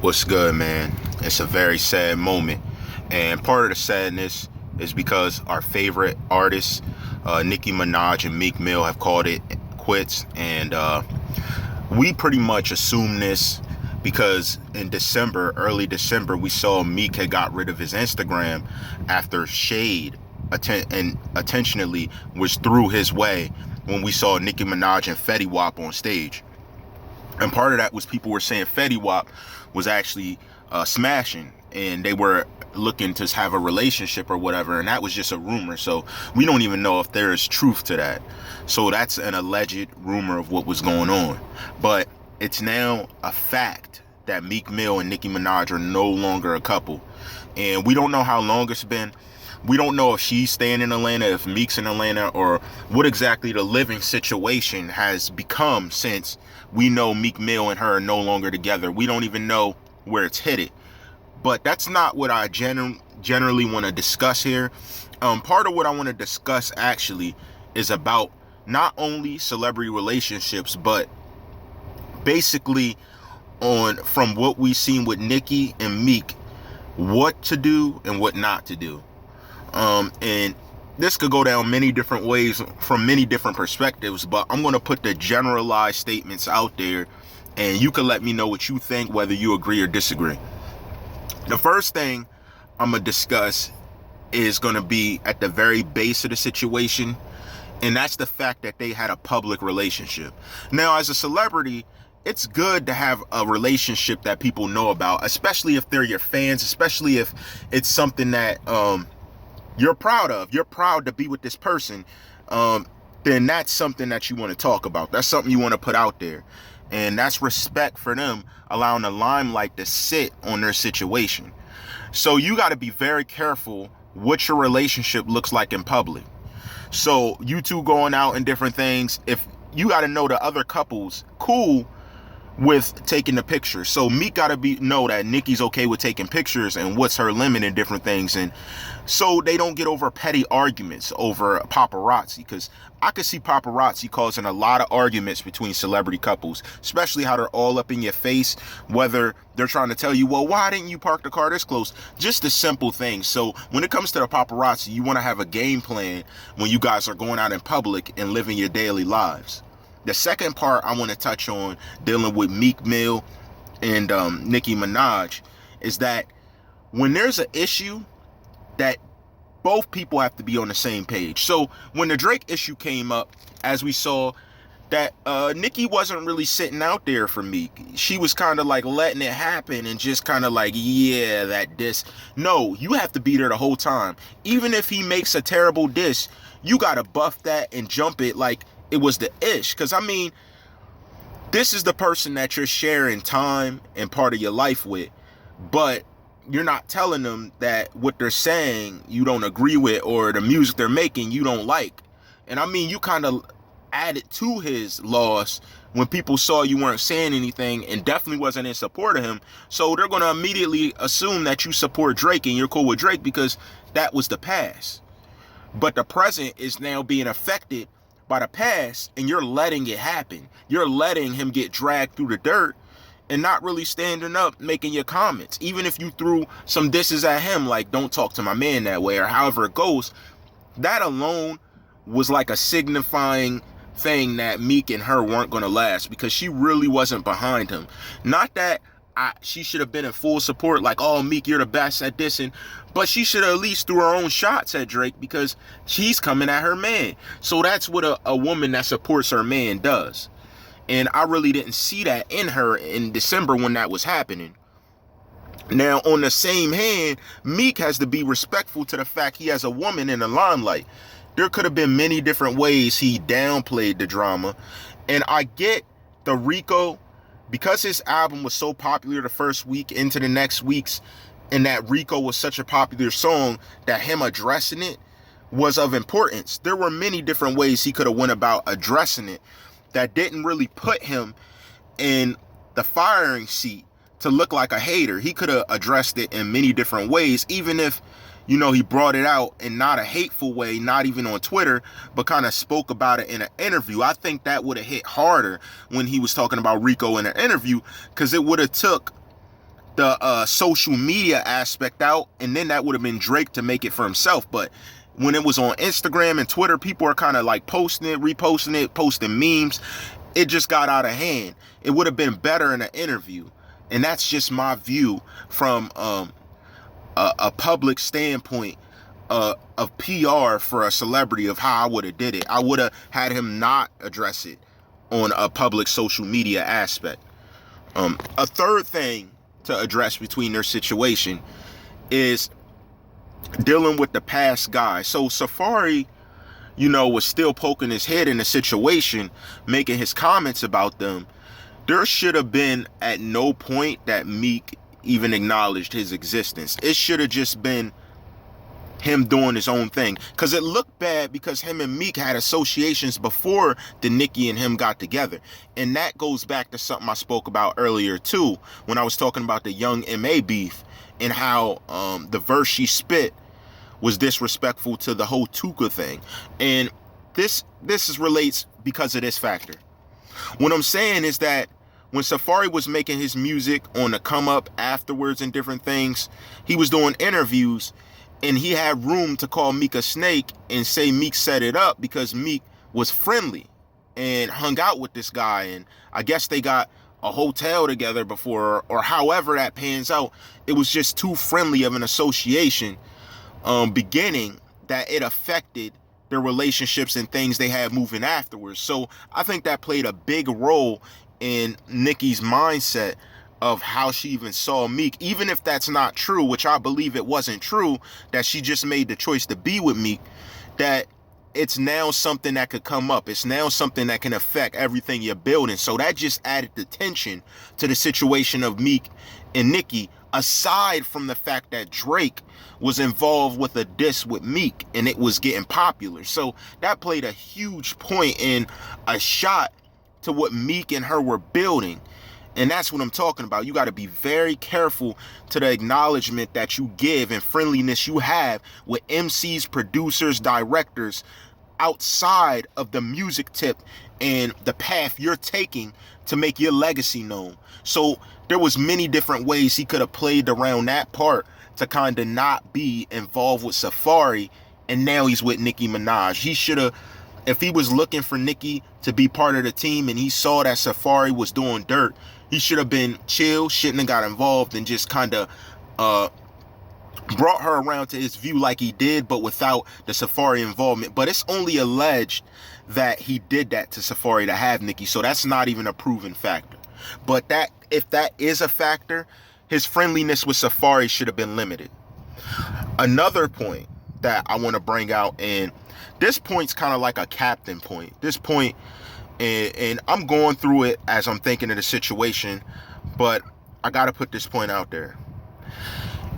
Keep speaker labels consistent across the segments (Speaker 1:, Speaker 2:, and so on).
Speaker 1: What's good, man? It's a very sad moment. And part of the sadness is because our favorite artists, Nicki Minaj and Meek Mill, have called it quits. And we pretty much assumed this because in December, early December, we saw Meek had got rid of his Instagram after shade intentionally was threw his way when we saw Nicki Minaj and Fetty Wap on stage. And part of that was people were saying Fetty Wap was actually smashing and they were looking to have a relationship or whatever, and that was just a rumor. So we don't even know if there is truth to that. So that's an alleged rumor of what was going on. But it's now a fact that Meek Mill and Nicki Minaj are no longer a couple. And we don't know how long it's been. We don't know if she's staying in Atlanta, if Meek's in Atlanta, or what exactly the living situation has become since we know Meek Mill and her are no longer together. We don't even know where it's headed. But that's not what I generally want to discuss here. Part of what I want to discuss actually is about not only celebrity relationships, but basically from what we've seen with Nicki and Meek, what to do and what not to do. And this could go down many different ways from many different perspectives, but I'm going to put the generalized statements out there and you can let me know what you think, whether you agree or disagree. The first thing I'm going to discuss is going to be at the very base of the situation, and that's the fact that they had a public relationship. Now, as a celebrity, it's good to have a relationship that people know about, especially if they're your fans, especially if it's something that you're proud of. You're proud to be with this person. Then that's something that you want to talk about. That's something you want to put out there. And that's respect for them, allowing the limelight to sit on their situation. So you got to be very careful what your relationship looks like in public. So you two going out and different things, if you got to know the other couples cool with taking the picture. So Meek got to know that Nicki's okay with taking pictures and what's her limit and different things. And so they don't get over petty arguments over paparazzi, because I could see paparazzi causing a lot of arguments between celebrity couples, especially how they're all up in your face, whether they're trying to tell you, well, why didn't you park the car this close? Just the simple things. So when it comes to the paparazzi, you want to have a game plan when you guys are going out in public and living your daily lives. The second part I want to touch on, dealing with Meek Mill and Nicki Minaj, is that when there's an issue, that both people have to be on the same page. So when the Drake issue came up, as we saw, that Nicki wasn't really sitting out there for Meek. She was kind of like letting it happen and just kind of like, yeah, that diss. No, you have to be there the whole time. Even if he makes a terrible diss, you got to buff that and jump it like it was the ish. Because I mean, this is the person that you're sharing time and part of your life with, but you're not telling them that what they're saying you don't agree with, or the music they're making you don't like. And I mean, you kind of added to his loss when people saw you weren't saying anything and definitely wasn't in support of him. So they're going to immediately assume that you support Drake and you're cool with Drake because that was the past. But the present is now being affected by the past, and you're letting it happen. You're letting him get dragged through the dirt and not really standing up, making your comments. Even if you threw some disses at him, like, don't talk to my man that way, or however it goes, that alone was like a signifying thing that Meek and her weren't going to last, because she really wasn't behind him. Not that she should have been in full support, like, oh, Meek, you're the best at dissing, but she should have at least threw her own shots at Drake, because she's coming at her man. So that's what a woman that supports her man does. And I really didn't see that in her in December when that was happening. Now, on the same hand, Meek has to be respectful to the fact he has a woman in the limelight. There could have been many different ways he downplayed the drama. And I get the Rico, because his album was so popular the first week into the next weeks, and that Rico was such a popular song, that him addressing it was of importance. There were many different ways he could have went about addressing it that didn't really put him in the firing seat to look like a hater. He could have addressed it in many different ways, even if, you know, he brought it out in not a hateful way, not even on Twitter, but kind of spoke about it in an interview. I think that would have hit harder when he was talking about Rico in an interview, because it would have took the social media aspect out, and then that would have been Drake to make it for himself. But when it was on Instagram and Twitter, people are kind of like posting it, reposting it, posting memes. It just got out of hand. It would have been better in an interview. And that's just my view from a public standpoint of PR for a celebrity, of how I would have did it. I would have had him not address it on a public social media aspect. A third thing to address between their situation is dealing with the past guy. So Safari, was still poking his head in the situation, making his comments about them. There should have been at no point that Meek even acknowledged his existence. It should have just been him doing his own thing, because it looked bad because him and Meek had associations before the Nicki and him got together. And that goes back to something I spoke about earlier too, when I was talking about the Young MA beef and how the verse she spit was disrespectful to the whole Tuka thing. And this relates because of this factor. What I'm saying is that when Safari was making his music on the come up afterwards and different things, he was doing interviews, and he had room to call Meek a snake and say Meek set it up because Meek was friendly and hung out with this guy. And I guess they got a hotel together before, or however that pans out. It was just too friendly of an association beginning that it affected their relationships and things they had moving afterwards. So I think that played a big role in Nicki's mindset of how she even saw Meek, even if that's not true, which I believe it wasn't true, that she just made the choice to be with Meek, that it's now something that could come up. It's now something that can affect everything you're building. So that just added the tension to the situation of Meek and Nicki, aside from the fact that Drake was involved with a diss with Meek and it was getting popular. So that played a huge point in a shot to what Meek and her were building. And that's what I'm talking about. You got to be very careful to the acknowledgement that you give and friendliness you have with MCs, producers, directors outside of the music tip and the path you're taking to make your legacy known. So there was many different ways he could have played around that part to kind of not be involved with Safari, and now he's with Nicki Minaj. He should have, if he was looking for Nicki to be part of the team and he saw that Safari was doing dirt, he should have been chill, shouldn't have got involved, and just kind of brought her around to his view like he did, but without the Safari involvement. But it's only alleged that he did that to Safari to have Nicki, so that's not even a proven factor. But that, if that is a factor, his friendliness with Safari should have been limited. Another point that I want to bring out, and this point's kind of like a captain point. This point, and I'm going through it as I'm thinking of the situation, but I got to put this point out there.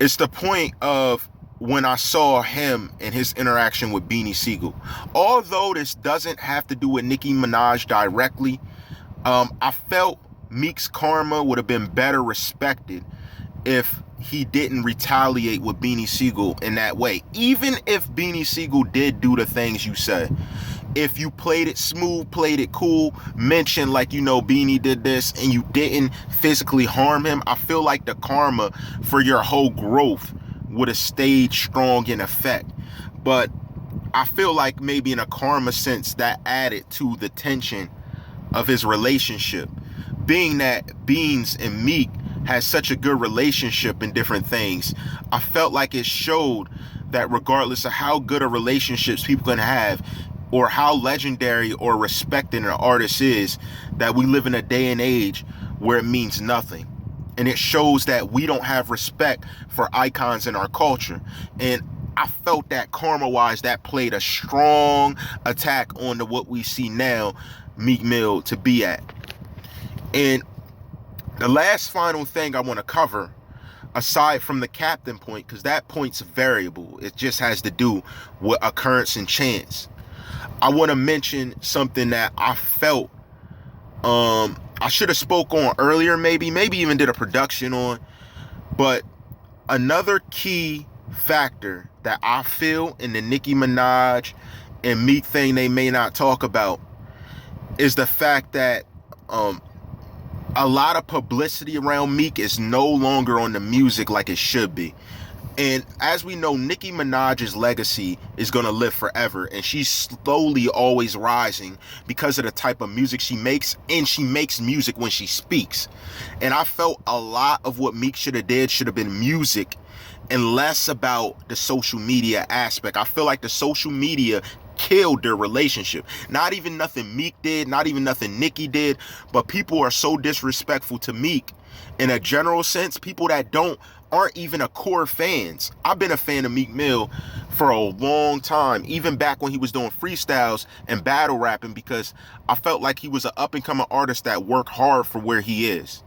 Speaker 1: It's the point of when I saw him and his interaction with Beanie Sigel. Although this doesn't have to do with Nicki Minaj directly, I felt Meek's karma would have been better respected if he didn't retaliate with Beanie Sigel in that way. Even if Beanie Sigel did do the things you said, if you played it smooth, played it cool, mentioned like, Beanie did this, and you didn't physically harm him, I feel like the karma for your whole growth would have stayed strong in effect. But I feel like maybe in a karma sense that added to the tension of his relationship, being that Beans and Meek has such a good relationship in different things. I felt like it showed that regardless of how good of relationships people can have, or how legendary or respected an artist is, that we live in a day and age where it means nothing. And it shows that we don't have respect for icons in our culture. And I felt that karma-wise, that played a strong attack on to what we see now Meek Mill to be at. And the last final thing I want to cover, aside from the captain point, because that point's variable, it just has to do with occurrence and chance, I want to mention something that I felt I should have spoke on earlier, maybe even did a production on. But another key factor that I feel in the Nicki Minaj and Meek thing they may not talk about is the fact that a lot of publicity around Meek is no longer on the music like it should be. And as we know, Nicki Minaj's legacy is going to live forever. And she's slowly always rising because of the type of music she makes. And she makes music when she speaks. And I felt a lot of what Meek should have did should have been music and less about the social media aspect. I feel like the social media killed their relationship. Not even nothing Meek did, not even nothing Nicki did, but people are so disrespectful to Meek in a general sense. People that aren't even a core fans. I've been a fan of Meek Mill for a long time, even back when he was doing freestyles and battle rapping, because I felt like he was an up and coming artist that worked hard for where he is.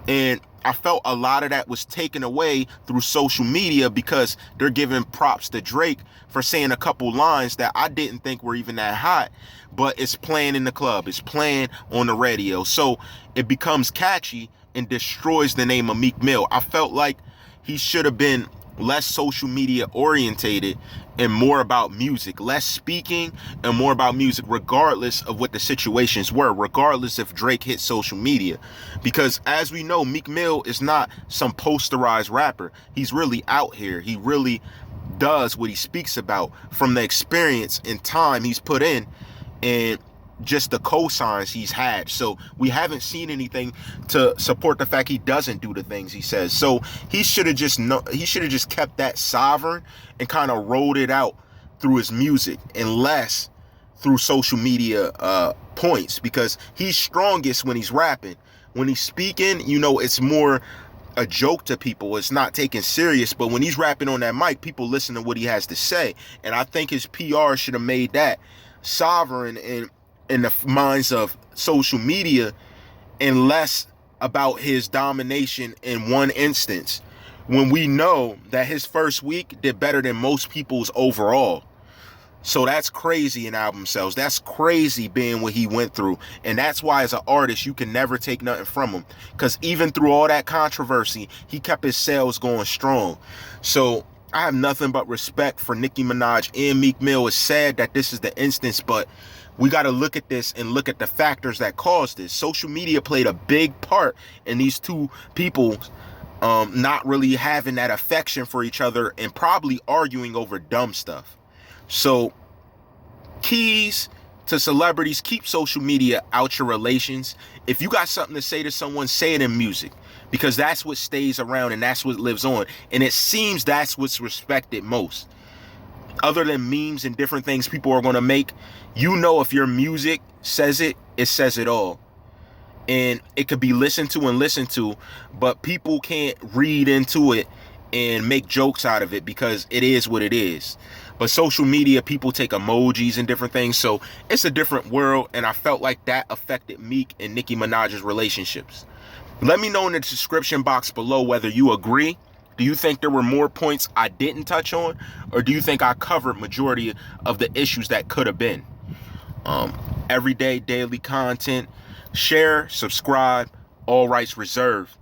Speaker 1: And I felt a lot of that was taken away through social media because they're giving props to Drake for saying a couple lines that I didn't think were even that hot, but it's playing in the club, it's playing on the radio. So it becomes catchy and destroys the name of Meek Mill. I felt like he should have been less social media orientated and more about music, less speaking and more about music, regardless of what the situations were, regardless if Drake hit social media. Because as we know, Meek Mill is not some posterized rapper. He's really out here. He really does what he speaks about from the experience and time he's put in and just the cosigns he's had. So we haven't seen anything to support the fact he doesn't do the things he says. So he should have just kept that sovereign and kind of rolled it out through his music and less through social media points, because he's strongest when he's rapping. When he's speaking, it's more a joke to people. It's not taken serious. But when he's rapping on that mic, people listen to what he has to say. And I think his PR should have made that sovereign in the minds of social media and less about his domination in one instance, when we know that his first week did better than most people's overall. So that's crazy in album sales. That's crazy being what he went through. And that's why as an artist, you can never take nothing from him, because even through all that controversy, he kept his sales going strong. So I have nothing but respect for Nicki Minaj and Meek Mill. It's sad that this is the instance, but we got to look at this and look at the factors that caused this. Social media played a big part in these two people not really having that affection for each other and probably arguing over dumb stuff. So keys to celebrities: keep social media out your relations. If you got something to say to someone, say it in music, because that's what stays around and that's what lives on. And it seems that's what's respected most. Other than memes and different things people are going to make, if your music says it, it says it all. And it could be listened to, but people can't read into it and make jokes out of it because it is what it is. But social media, people take emojis and different things, so it's a different world, and I felt like that affected Meek and Nicki Minaj's relationships. Let me know in the description box below whether you agree. Do you think there were more points I didn't touch on, or do you think I covered majority of the issues that could have been? Everyday daily content. Share, subscribe, all rights reserved.